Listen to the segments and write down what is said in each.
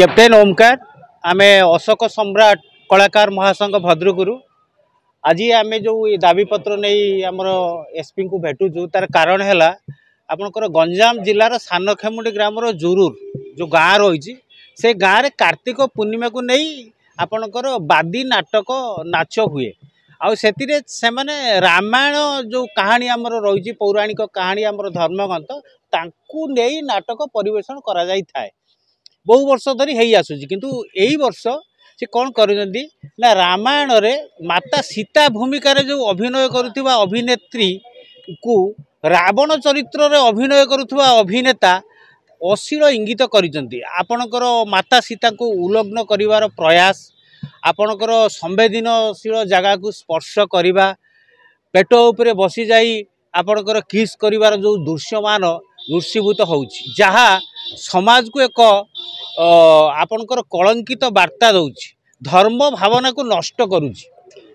Captain Omkar आमे अशोक सम्राट कलाकार महासंघ भद्रकुरु आज आम जो दाबीपत्र नहीं आमर एसपी को भेटुचु तार कारण है आपणकर गंजाम जिलार सानखेमुंडी ग्राम जुरूर जो गाँ रही से गाँव में कार्तिक पूर्णिमा को नहीं आपणकर बादी नाटक नाच हुए से माने रामायण जो कहानी आमर रही पौराणिक कहानी आमर धर्मग्रंथ तांकु नहीं नाटक परिवेषण करा जाई थाए बहु वर्ष धरी है आसूँ किंतु यही वर्ष से कौन कर रामायण रे माता सीता भूमिका जो अभिनय करुवा अभिनेत्री को रावण चरित्र रे अभिनय करुवा अभिनेता अश्लील इंगित आपणकर माता सीता को उल्लग्न करिवार प्रयास आपणकर संवेदनशील जगह को स्पर्श करवा पेट उपरे बसी जाई आपणकर किस करिवार जो दृश्यमान दृश्यभूत होउछि जहा समाज को एक आपणकर कलंकित वार्ता दउछि धर्म भावना को नष्ट करुछि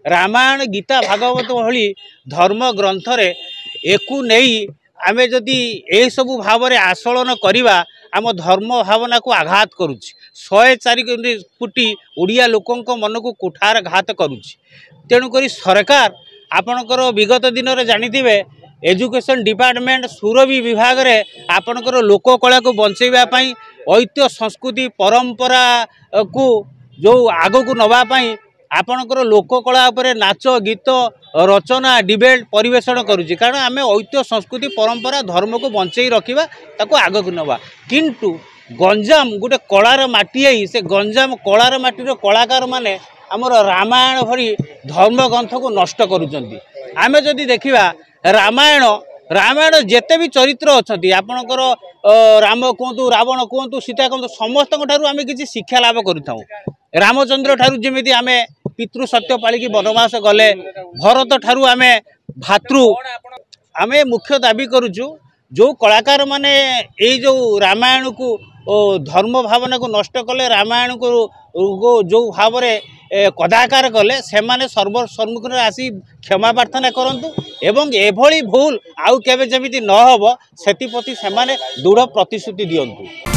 रामायण गीता भागवत भली धर्म ग्रंथ रे एकु नहीं आमे जदि ए सबु भाव रे आसलन करिवा आम धर्म भावना को आघात करुछि 104 कोटी ओडिया लोकंक मन को कुठार घात करुछि तेणु करी सरकार आपणकर विगत दिन रे जानिथिबे एजुकेशन डिपार्टमेंट सुरभी विभाग रे आपणकर लोक कला को बंचैबा पई ऐतिह्य संस्कृति परंपरा को जो आग को नवापाई आपणकर लोक कला उपरे नाच गीत रचना डिबेट परिवेषण करुछि कारण आम ऐतिह्य संस्कृति परंपरा धर्म को बंचई रखिबा ताको आग को नवा किंतु गंजाम गोटे कलार माटी आई से गंजाम कलार माटीर कलाकार माने आमर रामायण भरी धर्मग्रंथ को नष्ट करुछंती आमे जदि देखिबा रामायण जेते भी चरित्र अच्छा आपणकर राम कहतु रावण कहतु सीता कहतु समस्त आम किसी शिक्षा लाभ करूँ रामचंद्र ठारू जमी आम पितृ सत्य पालिकी वनवास गले भरत ठारू आम भातृ आम मुख्य दाबी करुचु जो कलाकार माने ये जो रामायण को धर्म भावना को नष्ट कले रामायण को जो भाव कदाकार कले से माने सर्वसम्मुख में आसी क्षमा प्रार्थना करंतु एवं एभली भूल आउ केबे जेमिति न होबो सेति प्रति से माने दृढ़ प्रतिश्रुति दियंतु।